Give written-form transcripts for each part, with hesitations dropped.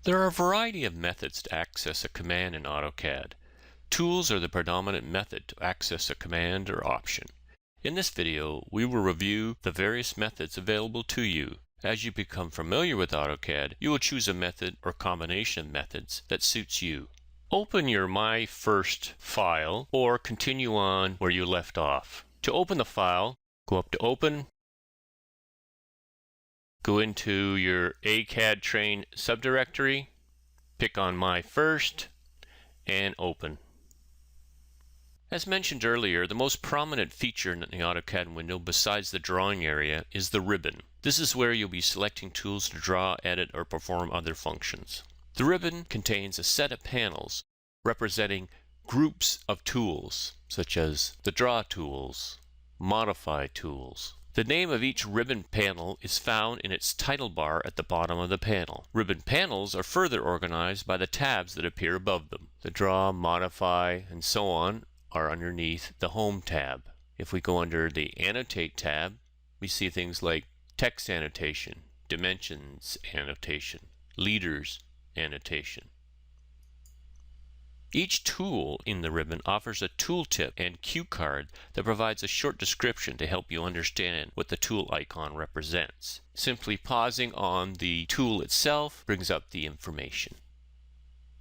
There are a variety of methods to access a command in AutoCAD. Tools are the predominant method to access a command or option. In this video, we will review the various methods available to you. As you become familiar with AutoCAD, you will choose a method or combination of methods that suits you. Open your My First file or continue on where you left off. To open the file, go up to Open, go into your AutoCAD Train subdirectory, pick on My First, and open. As mentioned earlier, the most prominent feature in the AutoCAD window besides the drawing area is the ribbon. This is where you'll be selecting tools to draw, edit, or perform other functions. The ribbon contains a set of panels representing groups of tools, such as the Draw tools, Modify tools. The name of each ribbon panel is found in its title bar at the bottom of the panel. Ribbon panels are further organized by the tabs that appear above them. The Draw, Modify, and so on are underneath the Home tab. If we go under the Annotate tab, we see things like Text Annotation, Dimensions Annotation, Leaders Annotation. Each tool in the ribbon offers a tooltip and cue card that provides a short description to help you understand what the tool icon represents. Simply pausing on the tool itself brings up the information.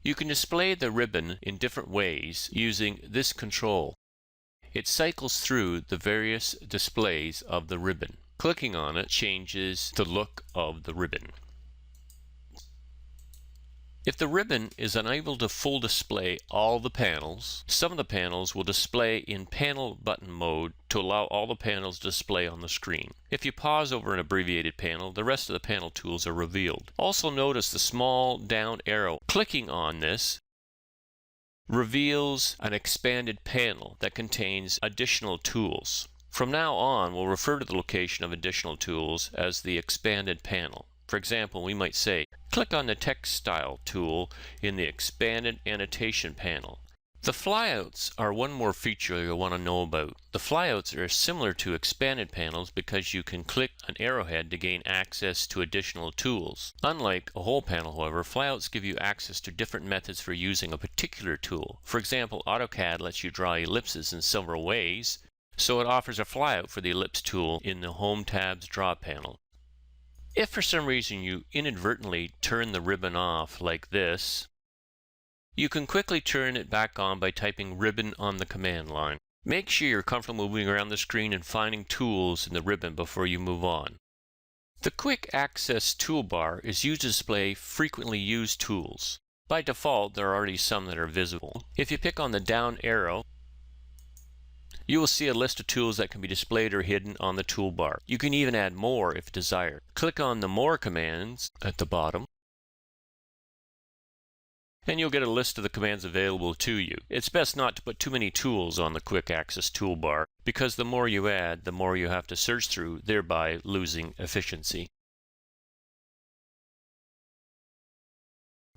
You can display the ribbon in different ways using this control. It cycles through the various displays of the ribbon. Clicking on it changes the look of the ribbon. If the ribbon is unable to full display all the panels, some of the panels will display in panel button mode to allow all the panels to display on the screen. If you pause over an abbreviated panel, the rest of the panel tools are revealed. Also notice the small down arrow. Clicking on this reveals an expanded panel that contains additional tools. From now on, we'll refer to the location of additional tools as the expanded panel. For example, we might say, click on the Text Style tool in the Expanded Annotation panel. The flyouts are one more feature you'll want to know about. The flyouts are similar to expanded panels because you can click an arrowhead to gain access to additional tools. Unlike a whole panel, however, flyouts give you access to different methods for using a particular tool. For example, AutoCAD lets you draw ellipses in several ways, so it offers a flyout for the Ellipse tool in the Home tab's Draw panel. If for some reason you inadvertently turn the ribbon off like this, you can quickly turn it back on by typing ribbon on the command line. Make sure you're comfortable moving around the screen and finding tools in the ribbon before you move on. The Quick Access toolbar is used to display frequently used tools. By default, there are already some that are visible. If you pick on the down arrow, you will see a list of tools that can be displayed or hidden on the toolbar. You can even add more if desired. Click on the More commands at the bottom, and you'll get a list of the commands available to you. It's best not to put too many tools on the Quick Access toolbar, because the more you add, the more you have to search through, thereby losing efficiency.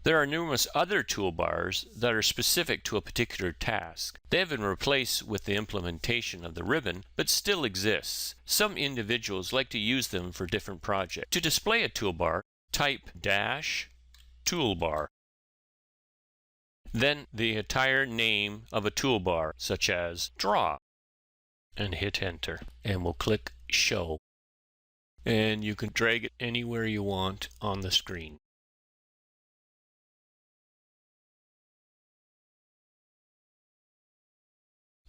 There are numerous other toolbars that are specific to a particular task. They have been replaced with the implementation of the ribbon, but still exists. Some individuals like to use them for different projects. To display a toolbar, type -toolbar. Then the entire name of a toolbar, such as Draw, and hit Enter. And we'll click Show. And you can drag it anywhere you want on the screen.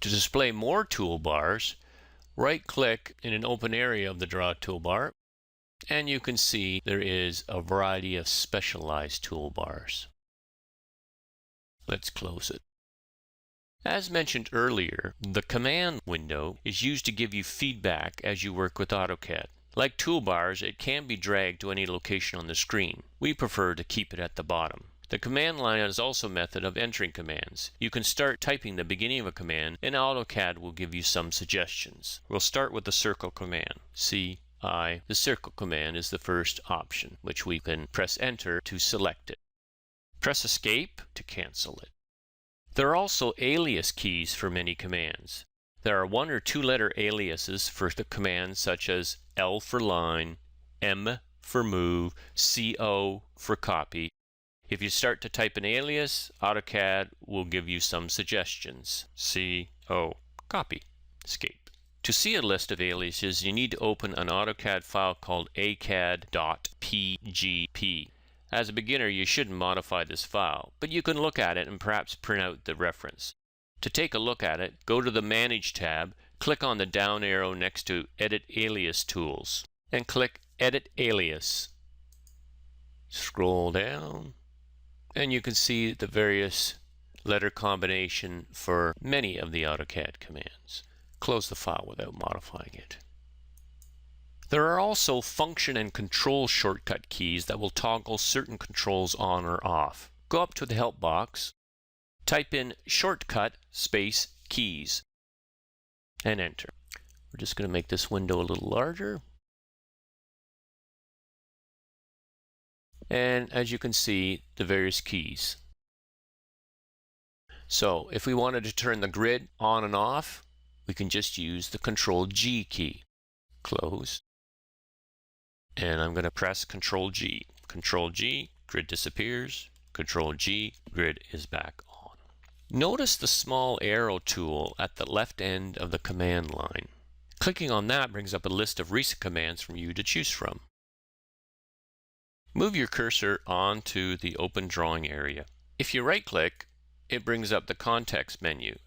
To display more toolbars, right-click in an open area of the Draw toolbar, and you can see there is a variety of specialized toolbars. Let's close it. As mentioned earlier, the command window is used to give you feedback as you work with AutoCAD. Like toolbars, it can be dragged to any location on the screen. We prefer to keep it at the bottom. The command line is also a method of entering commands. You can start typing the beginning of a command, and AutoCAD will give you some suggestions. We'll start with the circle command. CI. The circle command is the first option, which we can press Enter to select it. Press Escape to cancel it. There are also alias keys for many commands. There are 1 or 2 letter aliases for the commands such as L for line, M for move, CO for copy, If you start to type an alias, AutoCAD will give you some suggestions. C-O, copy, escape. To see a list of aliases, you need to open an AutoCAD file called acad.pgp. As a beginner, you shouldn't modify this file, but you can look at it and perhaps print out the reference. To take a look at it, go to the Manage tab, click on the down arrow next to Edit Alias Tools, and click Edit Alias. Scroll down, and you can see the various letter combination for many of the AutoCAD commands. Close the file without modifying it. There are also function and control shortcut keys that will toggle certain controls on or off. Go up to the help box, type in shortcut space keys, and enter. We're just going to make this window a little larger. And as you can see, the various keys. So if we wanted to turn the grid on and off, we can just use the Control G key. Close. And I'm going to press Control G. Control G, grid disappears. Control G, grid is back on. Notice the small arrow tool at the left end of the command line. Clicking on that brings up a list of recent commands for you to choose from. Move your cursor onto the open drawing area. If you right-click, it brings up the context menu.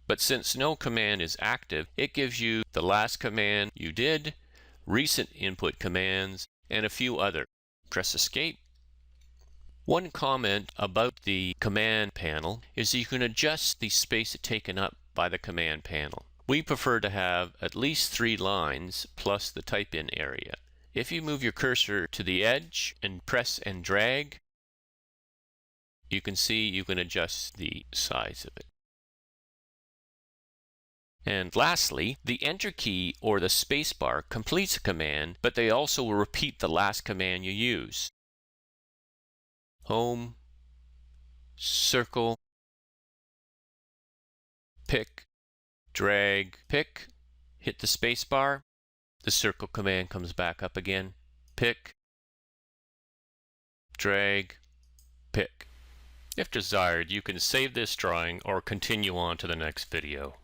But since no command is active, it gives you the last command you did, recent input commands, and a few other. Press Escape. One comment about the command panel is you can adjust the space taken up by the command panel. We prefer to have at least 3 lines plus the type-in area. If you move your cursor to the edge and press and drag, you can see you can adjust the size of it. And lastly, the Enter key or the spacebar completes a command, but they also will repeat the last command you use. Home, circle, pick, drag, pick, hit the spacebar. The circle command comes back up again. Pick, drag, pick. If desired, you can save this drawing or continue on to the next video.